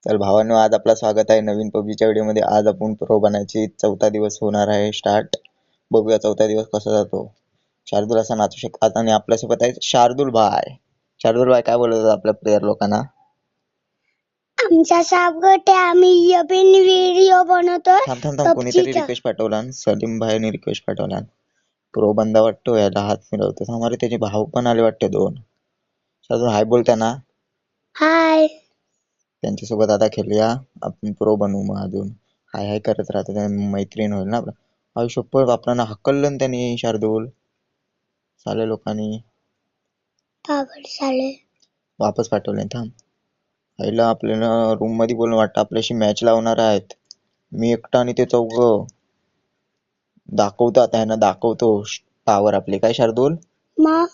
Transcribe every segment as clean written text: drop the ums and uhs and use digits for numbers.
चल भावांनो, आज आपला स्वागत आहे नवीन पबजीच्या व्हिडिओमध्ये. आज आपण प्रो बनायची 4था दिवस होणार आहे स्टार्ट. बघूया 4था दिवस कसा जातो. शार्दूल असा नाचू शकतात आणि आपल्यासोबत आहे शार्दूल भाई. शार्दूल भाई काय बोलत होता आपल्या प्लेयर लोकांना? आमचा स्वागत आहे. आम्ही नवीन व्हिडिओ बनवतोय. थांब थांब थांब, कोणीतरी रिक्वेस्ट पाठवला. सलीम भाईने रिक्वेस्ट पाठवला. प्रो बंदा वाटतो, याला हात मिळवतो. थांब रे, त्याचे भाऊ पण आले वाटते 2. शार्दूल हाय बोल त्यांना. हाय. त्यांच्यासोबत आता खेळूया, आपण प्रो बनवू. मग अजून हाय हाय करत राहतो, मैत्रीण होईल ना आपला. आयुष्यभर आपल्याला हकललं त्यांनी शार्दूल साले लोकांनी. पागल साले. वापस पाठवले. थांब, आईला आपल्याला रूम मध्ये बोलून वाटतं आपल्याशी मॅच लावणार आहेत. मी एकटा आणि ते 4 दाखवतात, त्यांना दाखवतो पावर आपली. काय शार्दूल मग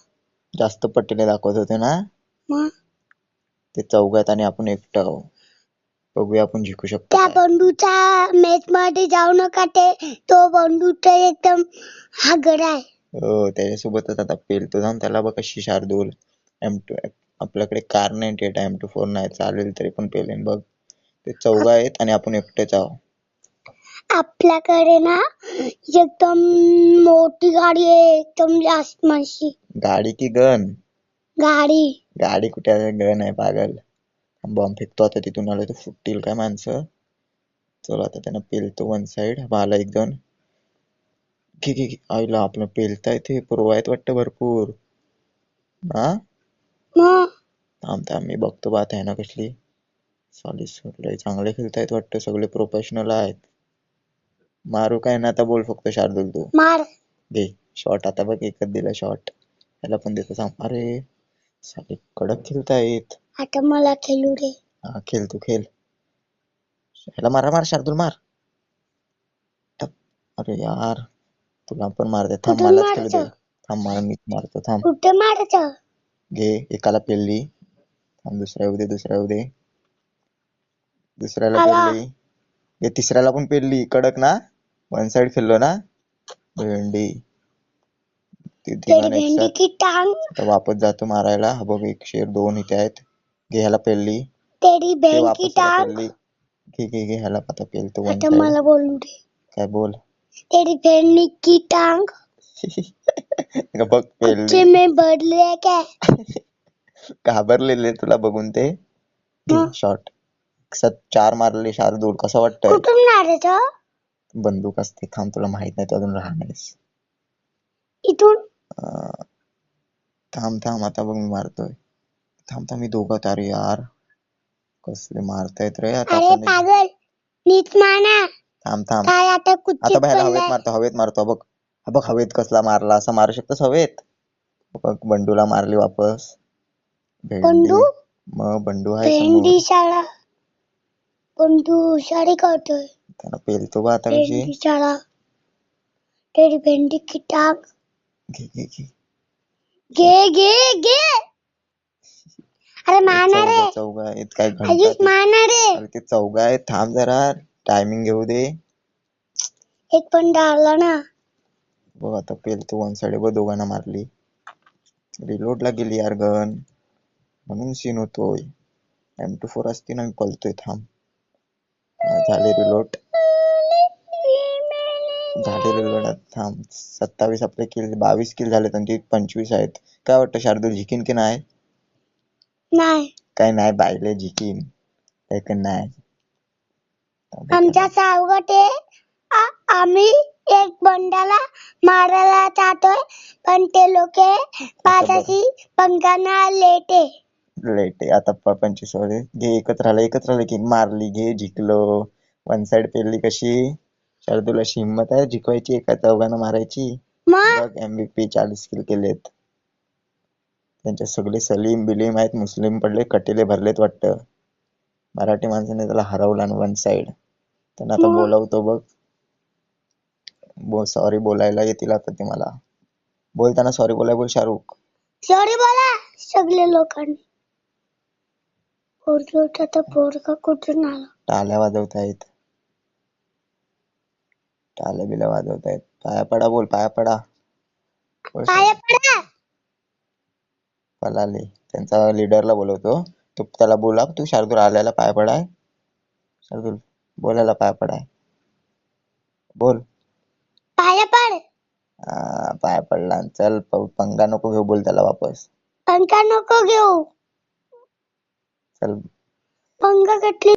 जास्त पट्टीने दाखवत होते ना. मग ते 4 आहेत आणि आपण एकटा आहोत. बघूया आपण जिंकू शकतो त्या काय. बंडूचा मॅच मध्ये जाऊ नका. तो बंडू तर एकदम हागड आहे. हो, त्याच्यासोबतच आता पेलतो. थांब, त्याला बघ कशी शार्दूल. M2 आपल्याकडे कार नाही, M24 नाही, चालेल तरी पण पेलेन बघ. ते 4 आहेत आणि आपण एकटेच आहोत. आपल्याकडे ना एकदम मोठी गाडी आहे, एकदम जास्त माणशी. गाडी की गन? गाडी. गाडी कुठे आहे, गन आहे पागल. बॉम्ब फेकतो आता, तिथून आलो तर फुटतील काय माणसं. चला आता त्यांना पेलतो वन साइड. आला एक जण. घे घे घे. आईला आपलं पेलताय ते प्रो आहेत वाटतं भरपूर. हा मग थांब थांब, मी बघतो बात आहे ना कसली. लय चांगले खेळतायत वाटतं, सगळे प्रोफेशनल आहेत. मारू काय ना आता, बोल फक्त शार्दूल तू. मार. घे शॉट आता बघ, एकच दिला शॉट. याला पण देतो थांब. अरे साले कडक खेळतायत. आता मला खेळू दे. हा खेळ, तू खेळ. ह्याला मारा, मार शार्दूल मार. अरे यार, तुला पण मारते. थांब, कुठून मलाच खेळू दे. मारायचं? थांब, मला मीच मारतो. थांब, कुठे मारायचं? घे. एकाला पेलली. थांब, दुसऱ्या येऊ दे, दुसऱ्या येऊ दे. दुसऱ्याला आला. पेलली. हे तिसऱ्याला पण पेलली. कडक ना, वन साइड खेळलो ना. भेंडी ते तेरी धिगाण एक भेंडी साथ. की टांग. आता वापस जातो मारायला. हा बघ, 1 शेर 2 इथे आहेत. घे, ह्याला पेलली. तेरी ते बहन की वापस त्याला टांग. पेलली. घे घे घे, ह्याला आता पेलतो वन आता साइड. मला बोलू दे. काय बोल. तेरी बहन की टांग. बघ पेलली. अच्छे में बदले क्या? घाबरलेले तुला बघून ते. मग शॉट 4 मारले. शार्दूल कसं वाटतंय? कुठून मारायचं? बंदूक असते. थांब, तुला माहित नाही, तू अजून लहान आहेस. इथून. थांब थांब, आता बघ मी मारतोय. थांब थांब, मी दोघात. अरे यार, कसले मारतायत रे. आता अरे आपण पागल, नीट माना. थांब थांब, काय आता आता कुठे बाहेर हवेत पडलाय? मारतो, हवेत मारतो. बघ हा बघ, हवेत कसला मारला. असं मारू शकतोस हवेत? बघ, बंडूला मारली वापस. भेंडी. बंडू. मग बंडू आहे समोर. भेंडी शाळा. बंडू शाळी करतोय. त्याला पेलतो बा आता कशी. भेंडी शाळा. तेरी भेंडी की टांग. घे घे घे. घे घे घे. अरे माना रे. 4 आहेत. काय घंटा आयुष ते. माना रे. अरे ते 4 आहेत. थांब जरा, टायमिंग घेऊ दे. एक पण डाळला ना. बघ आता पेलतो वन साइड. बघ, दोघांना मारली. रिलोडला गेली यार गन, म्हणून सीन होतोय. M24 असते ना, मी पळतोय. थांब, झाले रिलोड. झाले रिलोड. थांब, 27 आपले किल, 22 किल झालेत आणि 25 आहेत. काय वाटतं शार्दूल, जिकीन की नाही? नाही. काय नाही बायले, जिकीन काय का नाही. आमच्या सावगट आहे. आम्ही एक बंडाला मारायला जातोय, पण ते लोक पाठाशी पंखाना लेट आहे. लेट आहे आता. 25 मध्ये घे. एकत्र राहिलं की मारली. घे, जिंकलो. One side पेलली. कशी शार्दूल, अशी हिंमत आहे जिंकवायची, एका 4 मारायची. मग बघ, MVP 40 किल केलेत. त्यांच्या सगळे सलीम बिलीम आहेत. मुस्लिम पडले, कटेले भरलेत वाटतं. मराठी माणसाने त्याला हरवलं वन साइड. त्यांना आता बोलवतो बघ. सॉरी बोलायला येतील आता ते मला. बोल त्यांना सॉरी बोलाय. बोल शाहरुख. सॉरी बोला सगळे लोकांनी. पोरगा कुठून आला? टाळ्या वाजवतायत. टाळ्या बिल्या वाजवतायत. पाया पडा. बोल, पाया पडा. पाया पडा. पलाले. त्यांचा लीडरला बोलवतो. तो त्याला बोला, तू शार्दूल आल्याला पाया पडाय. चल बोल, बोलायला पाय पडाय, बोल. पाया पड. पाय पडला. चल पंगा नको घेऊ, बोल त्याला वापस. पंखा नको घेऊ. चल. पंखा कटली